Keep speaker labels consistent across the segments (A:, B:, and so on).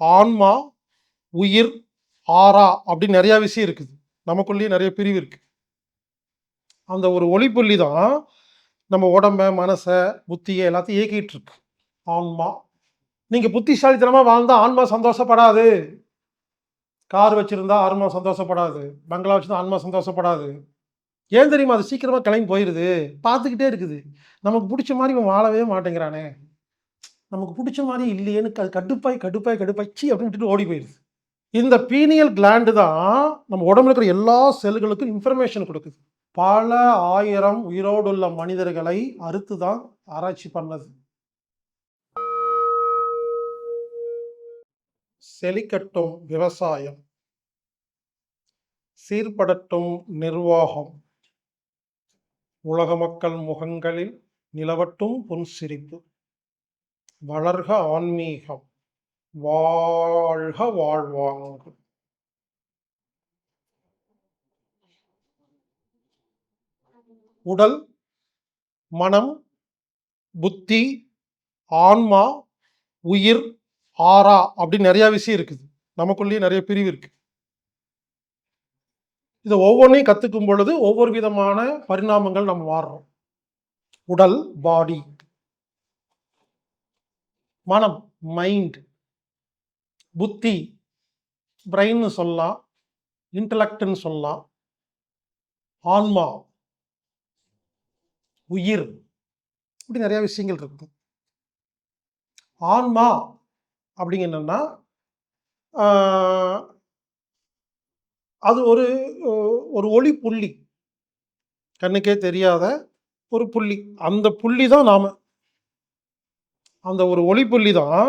A: ஆன்மா, உயிர், ஆறா அப்படின்னு நிறைய விஷயம் இருக்குது. நமக்குள்ளேயே நிறைய பிரிவு இருக்கு. அந்த ஒரு ஒளிப்புள்ளி தான் நம்ம உடம்ப, மனச, புத்திய எல்லாத்தையும் இயக்கிட்டு இருக்கு. ஆன்மா. நீங்க புத்திசாலித்தனமா வாழ்ந்தா ஆன்மா சந்தோஷப்படாது. கார் வச்சிருந்தா ஆன்மா சந்தோஷப்படாது. பங்களா வச்சிருந்தா ஆன்மா சந்தோஷப்படாது. ஏன் தெரியுமா? அது சீக்கிரமா கிளம்பி போயிருது. பார்த்துக்கிட்டே இருக்குது. நமக்கு புடிச்ச மாரி இவன் வாழவே மாட்டேங்கிறானே! நமக்கு புடிச்ச மாரி இல்லையேன்னு கடுப்பாய் ச்சீ அப்படின்னு விட்டுட்டு ஓடி போயிருது. இந்த பீனியல் கிளாண்ட் தான் நம்ம உடம்புல இருக்கிற எல்லா செல்களுக்கும் இன்ஃபர்மேஷன் குடுக்குது. பல 1000 உயிரோடுள்ள மனிதர்களை அறுத்து தான் ஆராய்ச்சி பண்ணது. செழிக்கட்டும் விவசாயம், சீர்படட்டும் நிர்வாகம், உலக மக்கள் முகங்களில் நிலவட்டும் புன்சிரிப்பு, வளர்க ஆன்மீகம், வாழ்க வாழ்வாங்கு. உடல், மனம், புத்தி, ஆன்மா, உயிர், ஆறா அப்படின்னு நிறைய விஷயம் இருக்குது. நமக்குள்ளேயே நிறைய பிரிவு இருக்கு. இதை ஒவ்வொன்றையும் கத்துக்கும் பொழுது ஒவ்வொரு விதமான பரிணாமங்கள் நம்ம மாறுறோம். உடல், பாடி. மனம், மைண்ட். புத்தி, பிரெயின்னு சொல்லலாம், இன்டலெக்ட்னு சொல்லலாம். ஆன்மா, உயிர், இப்படி நிறைய விஷயங்கள் இருக்கு. ஆன்மா அப்படிங்கன்னா அது ஒரு ஒரு ஒளி புள்ளி, கண்ணுக்கே தெரியாத ஒரு புள்ளி. அந்த புள்ளி தான் நாம. அந்த ஒரு ஒளி புள்ளி தான்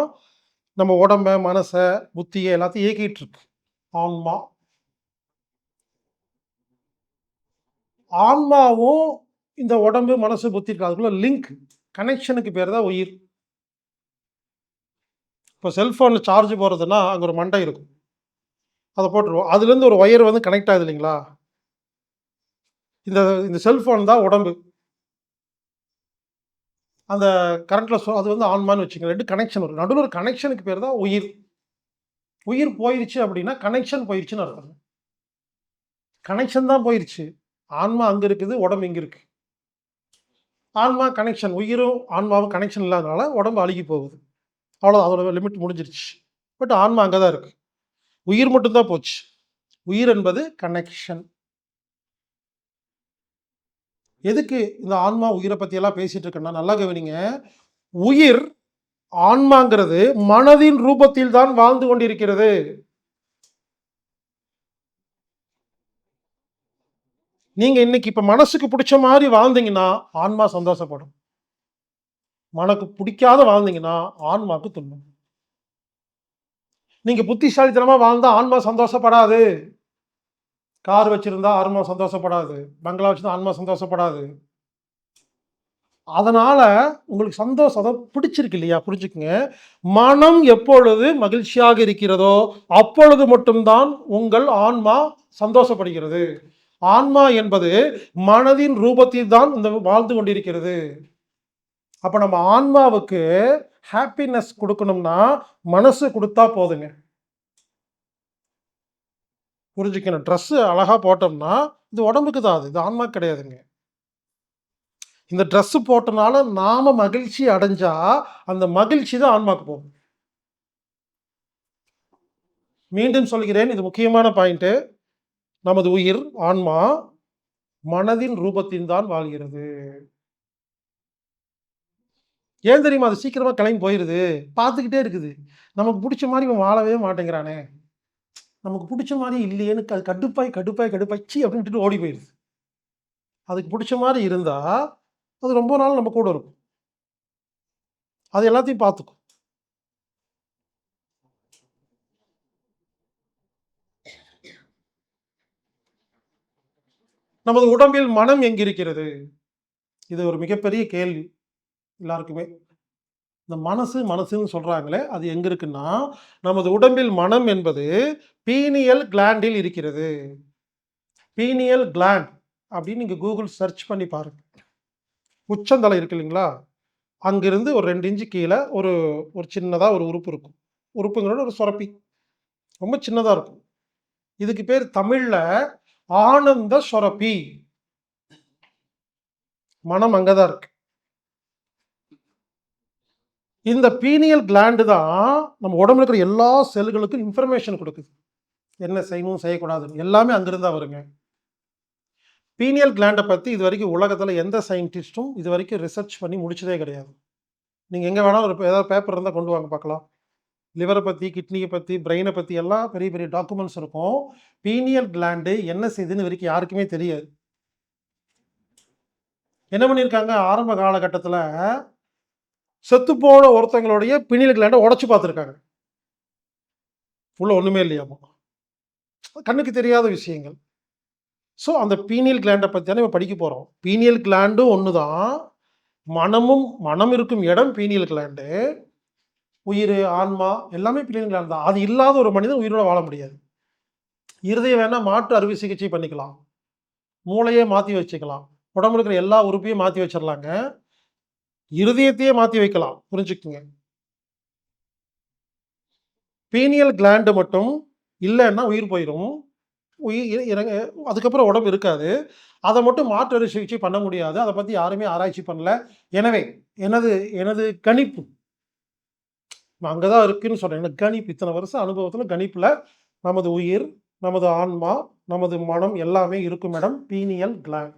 A: நம்ம உடம்ப, மனச, புத்திய எல்லாத்தையும் இயக்கிட்டு இருக்கு. ஆன்மா. ஆன்மாவும் இந்த உடம்பு, மனசு, புத்தி இருக்கு. அதுக்குள்ள லிங்க், கனெக்ஷனுக்கு பேர் தான் உயிர். இப்போ செல்ஃபோன்ல சார்ஜ் போடுறதுன்னா, அங்க ஒரு மண்டை இருக்கும். அத போட்டுருவோம். அதுலேருந்து ஒரு ஒயர் வந்து கனெக்ட் ஆகுது இல்லைங்களா? இந்த இந்த செல்ஃபோன் தான் உடம்பு. அந்த கரண்ட்ல அது வந்து ஆன்மான்னு வச்சுக்கங்க. 2 கனெக்ஷன் வரும். நடுவுல ஒரு கனெக்ஷனுக்கு பேர் தான் உயிர். உயிர் போயிருச்சு அப்படின்னா, கனெக்ஷன் போயிருச்சுன்னு அர்த்தம். கனெக்ஷன் தான் போயிருச்சு. ஆன்மா அங்க இருக்குது, உடம்பு இங்க இருக்கு. ஆன்மா கனெக்ஷன், உயிரும் ஆன்மாவும் கனெக்ஷன் இல்லாதனால உடம்பு அழுகி போகுது. அவ்வளோதான், அதோட லிமிட் முடிஞ்சிருச்சு. பட் ஆன்மா அங்க தான் இருக்கு. உயிர் மட்டும் தான் போச்சு. உயிர் என்பது கனெக்ஷன். எதுக்கு இந்த ஆன்மா, உயிர பத்தியெல்லாம் பேசிட்டு இருக்கேன்னா, நல்லா கவனிங்க. உயிர், ஆன்மாங்கிறது மனதின் ரூபத்தில் தான் வாழ்ந்து கொண்டிருக்கிறது. நீங்க இன்னைக்கு இப்ப மனசுக்கு புடிச்ச மாரி வாழ்ந்தீங்கன்னா, ஆன்மா சந்தோஷப்படும். மனக்கு புடிக்காத வாழ்ந்தீங்கன்னா, ஆன்மாக்கு துன்பம். நீங்க புத்திசாலித்தனமா வாழ்ந்தா ஆன்மா சந்தோஷப்படாது. கார் வச்சிருந்தா ஆன்மா சந்தோஷப்படாது. பங்களா வச்சிருந்தா ஆன்மா சந்தோஷப்படாது. அதனால உங்களுக்கு சந்தோஷம் அதாவது பிடிச்சிருக்கு இல்லையா? புரிஞ்சுக்கங்க. மனம் எப்பொழுது மகிழ்ச்சியாக இருக்கிறதோ, அப்பொழுது மட்டும் தான் உங்கள் ஆன்மா சந்தோஷப்படுகிறது. ஆன்மா என்பது மனதின் ரூபத்தில் தான் இந்த வாழ்ந்து கொண்டிருக்கிறது. அப்ப நம்ம ஆன்மாவுக்கு ஹாப்பினஸ் குடுக்கணும்னா, மனசு குடுத்தா போதுங்க. புரிஞ்சுக்கணும். ட்ரெஸ் அழகா போட்டோம்னா, இது உடம்புக்கு தான் அது. இது ஆன்மாக்கு கிடையாதுங்க. இந்த ட்ரெஸ் போட்டனால நாம மகிழ்ச்சி அடைஞ்சா, அந்த மகிழ்ச்சி தான் ஆன்மாக்கு போகும். மீண்டும் சொல்கிறேன், இது முக்கியமான பாயிண்ட்டு. நமது உயிர், ஆன்மா மனதின் ரூபத்தில் தான் வாழ்கிறது. ஏன் தெரியுமா? அது சீக்கிரமா கிளம்பி போயிருது. பார்த்துக்கிட்டே இருக்குது. நமக்கு புடிச்ச மாரி இவன் வாழவே மாட்டேங்கிறானே! நமக்கு புடிச்ச மாரி இல்லையேன்னு கடுப்பாய் ச்சீ அப்படின்னு விட்டுட்டு ஓடி போயிருது. அதுக்கு புடிச்ச மாரி இருந்தா, அது ரொம்ப நாள் நம்ம கூட இருக்கும். அது எல்லாத்தையும் பார்த்துக்கும். நமது உடம்பில் மனம் எங்கிருக்கிறது? இது ஒரு மிகப்பெரிய கேள்வி எல்லாருக்குமே. இந்த மனசுன்னு சொல்றாங்களே, அது எங்க இருக்குன்னா, நமது உடம்பில் மனம் என்பது பீனியல் கிளாண்டில் இருக்கிறது. பீனியல் கிளாண்ட் அப்படின்னு நீங்க கூகுள் சர்ச் பண்ணி பாருங்க. உச்சந்தலை இருக்கு இல்லைங்களா? அங்கிருந்து ஒரு 2 இன்ச் கீழ ஒரு ஒரு சின்னதா ஒரு உறுப்பு இருக்கும். உறுப்புங்களோட ஒரு சுரப்பி, ரொம்ப சின்னதா இருக்கும். இதுக்கு பேர் தமிழ்ல ஆனந்த சுரப்பி. மனம் அங்கதான் இருக்கு. இந்த பீனியல் கிளாண்டு தான் நம்ம உடம்புல இருக்கிற எல்லா செல்களுக்கும் இன்ஃபர்மேஷன் கொடுக்குது. என்ன செய்யணும் செய்யக்கூடாதுன்னு எல்லாமே அங்கிருந்து தான் வருங்க. பீனியல் கிளாண்டை பற்றி இது வரைக்கும் உலகத்தில் எந்த சயின்டிஸ்ட்டும் இது வரைக்கும் ரிசர்ச் பண்ணி முடிச்சதே கிடையாது. நீங்கள் எங்கே வேணால் ஏதாவது பேப்பர் இருந்தால் கொண்டு வாங்க பார்க்கலாம். லிவரை பற்றி, கிட்னியை பற்றி, பிரெயினை பற்றி எல்லாம் பெரிய பெரிய டாக்குமெண்ட்ஸ் இருக்கும். பீனியல் கிளாண்டு என்ன செய்யுதுன்னு வரைக்கும் யாருக்குமே தெரியாது. என்ன பண்ணியிருக்காங்க, ஆரம்ப காலகட்டத்தில் செத்துப்போன ஒருத்தங்களுடைய பீனியல் கிளாண்டை உடச்சி பார்த்துருக்காங்க. உள்ள ஒன்றுமே இல்லையாமா, கண்ணுக்கு தெரியாத விஷயங்கள். ஸோ அந்த பீனியல் கிளாண்டை பற்றி தானே இப்போ படிக்க போகிறோம். பீனியல் கிளாண்டும் ஒன்று தான். மனம் இருக்கும் இடம் பீனியல் கிளாண்டு. உயிர், ஆன்மா எல்லாமே பீனியல் கிளாண்டு தான். அது இல்லாத ஒரு மனிதன் உயிரோட வாழ முடியாது. இருதயம் வேணால் மாற்று அறுவை சிகிச்சை பண்ணிக்கலாம், மூளையே மாற்றி வச்சுக்கலாம், உடம்புல இருக்கிற எல்லா உறுப்பையும் மாற்றி வச்சிடலாங்க, இருதயத்தையே மாற்றி வைக்கலாம். புரிஞ்சுக்குங்க. பீனியல் கிளாண்டு மட்டும் இல்லைன்னா உயிர் போயிடும். அதுக்கப்புறம் உடம்பு இருக்காது. அதை மட்டும் மாற்று அறுவை சிகிச்சை பண்ண முடியாது. அதை பற்றி யாருமே ஆராய்ச்சி பண்ணல. எனவே எனது கணிப்பு அங்கதான் இருக்குன்னு சொல்றேன். எனக்கு கணிப்பு, இத்தனை வருஷம் அனுபவத்துல கணிப்புல நமது உயிர், நமது ஆன்மா, நமது மனம் எல்லாமே இருக்கும் இடம் பீனியல் கிளாண்ட்.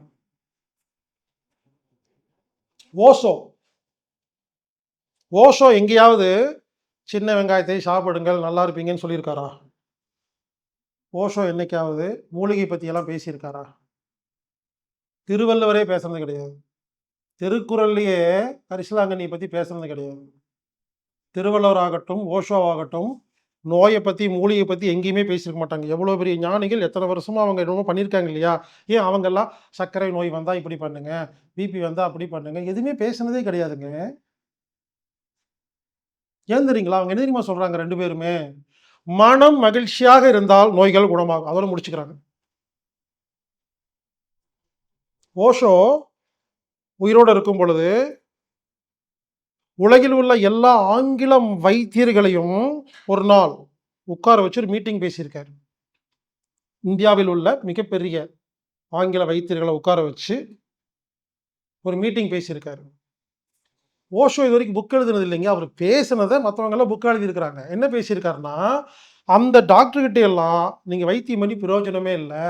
A: ஓஷோ எங்கேயாவது சின்ன வெங்காயத்தை சாப்பிடுங்கள் நல்லா இருப்பீங்கன்னு சொல்லியிருக்காரா? ஓஷோ என்னைக்காவது மூலிகை பத்தி எல்லாம் பேசியிருக்காரா? திருவள்ளுவரே பேசுறது கிடையாது. திருக்குறள்லயே கரிசலாங்கண்ணி பத்தி பேசுறது கிடையாது. திருவள்ளுவர் ஆகட்டும், ஓஷோ ஆகட்டும், நோயை பற்றி, மூலிகை பற்றி எங்கேயுமே பேசியிருக்க மாட்டாங்க. எவ்வளோ பெரிய ஞானிகள், எத்தனை வருஷமாக அவங்க என்னமோ பண்ணியிருக்காங்க இல்லையா? ஏன் அவங்கெல்லாம் சர்க்கரை நோய் வந்தால் இப்படி பண்ணுங்க, பிபி வந்தால் அப்படி பண்ணுங்க, எதுவுமே பேசுனதே கிடையாதுங்க. ஏன் தெரியுங்களா? அவங்க என்ன தெரியுமா சொல்கிறாங்க? 2 பேருமே மனம் மகிழ்ச்சியாக இருந்தால் நோய்கள் குணமாகும். அதோட முடிச்சுக்கிறாங்க. ஓஷோ உயிரோடு இருக்கும் பொழுது உலகில் உள்ள எல்லா ஆங்கிலம் வைத்தியர்களையும் ஒரு நாள் உட்கார வச்சு ஒரு மீட்டிங் பேசியிருக்காரு. இந்தியாவில் உள்ள மிகப்பெரிய ஆங்கில வைத்தியர்களை உட்கார வச்சு ஒரு மீட்டிங் பேசியிருக்காரு. ஓஷோ இது வரைக்கும் புக் எழுதுனது இல்லைங்க. அவர் பேசினதை மற்றவங்க எல்லாம் புக் எழுதியிருக்கிறாங்க. என்ன பேசியிருக்காருன்னா, அந்த டாக்டர்கிட்ட எல்லாம் நீங்கள் வைத்தியம் பண்ணி பிரயோஜனமே இல்லை,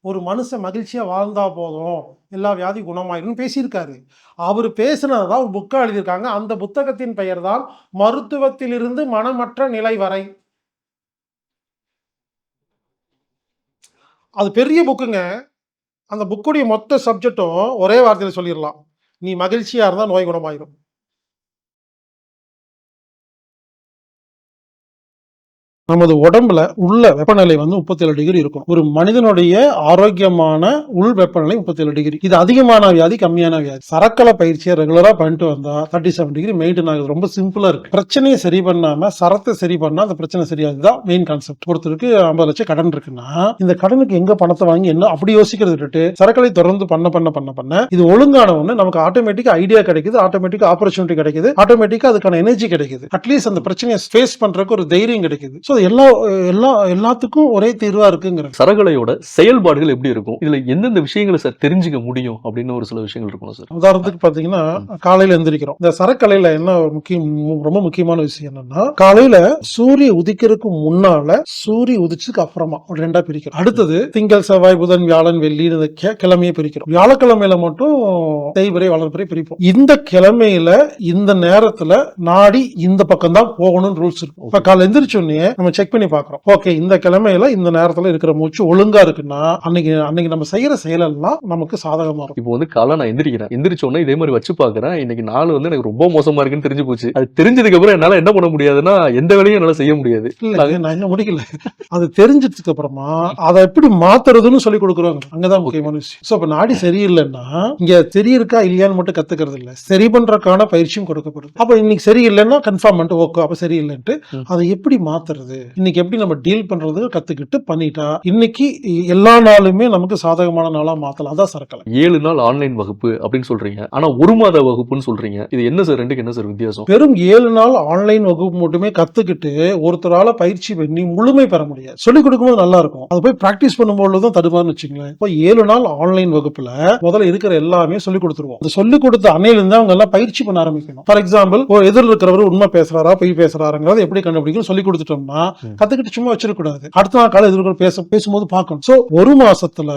A: ஒரு மனுஷன் மகிழ்ச்சியாக வாழ்ந்தா போதும், எல்லா வியாதி குணமாயிரும் பேசியிருக்காரு. அவர் பேசினதை தான் ஒரு புக்காக எழுதியிருக்காங்க. அந்த புத்தகத்தின் பெயர் தான் மருத்துவத்திலிருந்து மனமற்ற நிலை வரை. அது பெரிய புக்குங்க. அந்த புக்குடைய மொத்த சப்ஜெக்டும் ஒரே வார்த்தையில் சொல்லிடலாம், நீ மகிழ்ச்சியாக இருந்தால் நோய் குணமாயிரும். நமது உடம்புல உள்ள வெப்பநிலை வந்து 37 டிகிரி இருக்கும். ஒரு மனிதனுடைய ஆரோக்கியமான உள் வெப்பநிலை 37 டிகிரி. இது அதிகமான வியாதி, கம்மியான வியாதி. சரக்கலை பயிற்சியை ரெகுலரா பண்ணிட்டு வந்தா 37 டிகிரி மெயின்டைன் ஆகுது. ரொம்ப சிம்பிளா இருக்கு. பிரச்சனையை சரி பண்ணாம சரத்தை சரி பண்ணா அந்த பிரச்சனை சரியாகுதுதான் மெயின் கான்செப்ட். ஒருத்தருக்கு 50 லட்சம் கடன் இருக்குன்னா இந்த கடனுக்கு எங்க பணத்தை வாங்கி என்ன அப்படி யோசிக்கிறது விட்டுட்டு சரக்கலை தொடர்ந்து பண்ண இது ஒழுங்கான ஒண்ணு நமக்கு ஆட்டோமேட்டிக்கா ஐடியா கிடைக்குது, ஆட்டோமேட்டிக்கா ஆப்பர்ச்சுனிட்டி கிடைக்குது, ஆட்டோமேட்டிக்கா அதுக்கான எனர்ஜி கிடைக்குது. அட்லீஸ்ட் அந்த பிரச்சனையை ஃபேஸ் பண்றதுக்கு ஒரு தைரியம் கிடைக்குது. எல்லாத்துக்கும் ஒரே தீர்வா இருக்குங்கிற சரகலையோட செயல்பாடுகள் எப்படி இருக்கும், இதுல எந்தெந்த விஷயங்களை சார் தெரிஞ்சுக்க முடியும் அப்படின்னு ஒரு சில விஷயங்கள் இருக்கும் சார். உதாரணத்துக்கு பாத்தீங்கன்னா, காலையில எந்திரிக்கிறோம். இந்த சரக்கலையில என்ன ரொம்ப முக்கியமான விஷயம் என்னன்னா, காலையில சூரிய உதிக்கிறதுக்கு முன்னால, சூரிய உதிச்சதுக்கு அப்புறமா ரெண்டா பிரிக்கிறோம். அடுத்தது திங்கள், செவ்வாய், புதன், வியாழன், வெள்ளி கிழமையை பிரிக்கிறோம். வியாழக்கிழமையில மட்டும் தேய்பிறை, வளர்பிறை பிரிப்போம். இந்த கிழமையில இந்த நேரத்துல நாடி இந்த பக்கம் தான் போகணும்னு ரூல்ஸ் இருக்கும். இப்ப காலை எந்திரிச்சோடனே நம்ம செக் பண்ணி பார்க்கிறோம். ஓகே, இந்த கிழமையில இந்த நேரத்துல இருக்கிற மூச்சு ஒழுங்கா இருக்குன்னா அன்னைக்கு நம்ம செய்யற செயலெல்லாம் நமக்கு சாதகமா இருக்கும். இப்போ வந்து காலை நான் எந்திரிச்ச உடனே இதே மாதிரி வச்சு பாக்குறேன். இன்னைக்கு நாள் வந்து எனக்கு ரொம்ப மோசமா இருக்குன்னு தெரிஞ்சு போச்சு. அது தெரிஞ்சதுக்கு அப்புறம் என்னால என்ன பண்ண முடியாதுன்னா எந்த வேலையும் என்னால செய்ய முடியாது. நான் என்ன முடிக்கல. அது தெரிஞ்சதுக்கு அப்புறமா அதை எப்படி மாத்துறதுன்னு சொல்லி கொடுக்குறாங்க. அங்கதான் முக்கியமான விஷயம். சோ இப்ப நாடி சரியில்லைன்னா இங்க சரி இருக்கா இல்லையான்னு மட்டும் கத்துக்கிறது இல்ல, சரி பண்றதுக்கான பயிற்சியும் கொடுக்கப்படுது. அப்ப இன்னைக்கு சரியில்லைன்னா கன்ஃபார்ம் பண்ணிட்டு ஓகே அப்ப சரியில்லைன்ட்டு அதை எப்படி மாத்துறது, பண்றது, இன்னைக்கு எப்படி நம்ம டீல் பண்றது கத்துக்கிட்டு பண்ணிட்டா இன்னைக்கு எல்லா நாளுமே நமக்கு சாதகமான நாளா மாத்தலாம். அதான் சரக்கலை.
B: 7 நாள் ஆன்லைன் வகுப்பு அப்படின்னு சொல்றீங்க. ஆனா 1 மாத வகுப்புன்னு சொல்றீங்க. இது என்ன சார்? 2க்கு என்ன சார் வித்தியாசம்?
A: வெறும் 7 நாள் ஆன்லைன் வகுப்பு மட்டுமே கத்துக்கிட்டு ஒருத்தரால பயிற்சி பண்ணி முழுமை பெற முடியாது. சொல்லிக் கொடுக்கும்போது நல்லா இருக்கும். அது போய் பிராக்டிஸ் பண்ணும்போது தான் தடுமாறுன்னு வச்சுங்களேன். இப்போ 7 நாள் ஆன்லைன் வகுப்புல முதல்ல இருக்கிற எல்லாமே சொல்லிக் கொடுத்துருவோம். அது சொல்லிக் கொடுத்த அன்னையிலிருந்து அவங்க எல்லாம் பயிற்சி பண்ண ஆரம்பிக்கணும். ஃபார் எக்ஸாம்பிள், ஒரு எதிரில் இருக்கிறவர் உண்மை பேசுறாரா பொய் பேசுறாருங்கிறத எப்படி கண்டுபிடிக்கணும் சொல்லிக் கொடுத்துட்டோம்னா கத்துக்கிட்டு சும்மா வச்சிருக்கூடாது. அடுத்த நாள் காலை எதிர்க்க பேசும்போது பார்க்கணும். சோ 1 மாசத்துல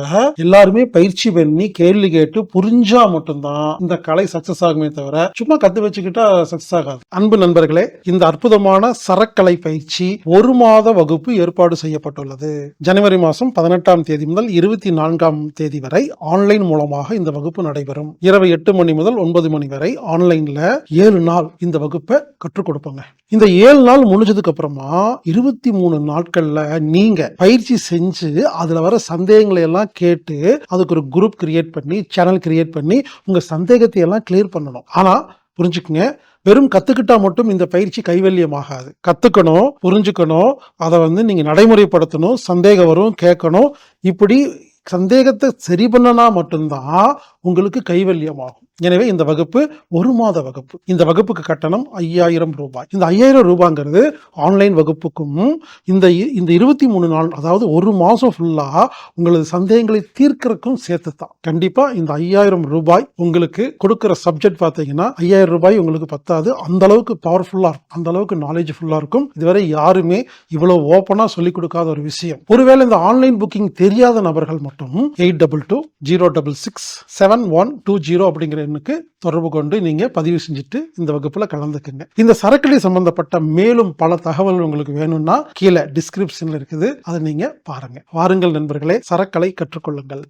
A: எல்லாருமே பயிற்சி பண்ணி கேள்வி கேட்டு புரிஞ்சா மட்டும்தான் இந்த கலை சக்சஸ் ஆகுமே தவிர சும்மா கத்து வச்சுக்கிட்டா சக்சஸ் ஆகாது. அன்பு நண்பர்களே, இந்த அற்புதமான சரக்கலை பயிற்சி 1 மாத வகுப்பு ஏற்பாடு செய்யப்பட்டுள்ளது. ஜனவரி மாதம் 18ஆம் தேதி முதல் 24ஆம் தேதி வரை ஆன்லைன் மூலமாக இந்த வகுப்பு நடைபெறும். இரவு 8 மணி முதல் 9 மணி வரை ஆன்லைன்ல 7 நாள் இந்த வகுப்பை கற்றுக் கொடுப்போங்க. இந்த 7 நாள் முடிஞ்சதுக்கு அப்புறமா 23 நாட்கள்ல நீங்க பயிற்சி செஞ்சு அதுல வர சந்தேகங்களை எல்லாம் கேட்டு அதுக்கு ஒரு குரூப் கிரியேட் பண்ணி சேனல் கிரியேட் பண்ணி உங்க சந்தேகத்தை எல்லாம் கிளியர் பண்ணணும். ஆனா புரிஞ்சுக்குங்க, வெறும் கத்துக்கிட்டா மட்டும் இந்த பயிற்சி கைவல்யமாகாது. கத்துக்கணும், புரிஞ்சுக்கணும், அதை நீங்க நடைமுறைப்படுத்தணும், சந்தேகம் வரும் கேட்கணும். இப்படி சந்தேகத்தை சரி பண்ணனா மட்டும்தான் உங்களுக்கு கைவல்யமாகும். எனவே இந்த வகுப்பு 1 மாத வகுப்பு. இந்த வகுப்புக்கு கட்டணம் 5000 ரூபாய். இந்த 5000 ரூபாங்கிறது ஆன்லைன் வகுப்புக்கும் இந்த 23 நாள், அதாவது 1 மாசம் ஃபுல்லா உங்களது சந்தேகங்களை தீர்க்கறதுக்கும் சேர்த்து தான். கண்டிப்பா இந்த 5000 ரூபாய் உங்களுக்கு கொடுக்கிற சப்ஜெக்ட் பார்த்தீங்கன்னா 5000 ரூபாய் உங்களுக்கு பத்தாது. அந்த அளவுக்கு பவர்ஃபுல்லா இருக்கும், அந்த அளவுக்கு நாலேஜ்ஃபுல்லா இருக்கும். இதுவரை யாருமே இவ்வளவு ஓப்பனா சொல்லிக் கொடுக்காத ஒரு விஷயம். ஒருவேளை இந்த ஆன்லைன் புக்கிங் தெரியாத நபர்கள் மட்டும் 8220667120 அப்படிங்கிற எண்ணுக்கு தொடர்பு கொண்டு நீங்க பதிவு செஞ்சுட்டு இந்த வகுப்புல கலந்துக்குங்க. இந்த சரக்கலை சம்பந்தப்பட்ட மேலும் பல தகவல்கள் உங்களுக்கு வேணும்னா கீழே டிஸ்கிரிப்ஷன்ல இருக்குது, அதை நீங்க பாருங்க. வாருங்கள் நண்பர்களே, சரக்கலை கற்றுக்கொள்ளுங்கள்.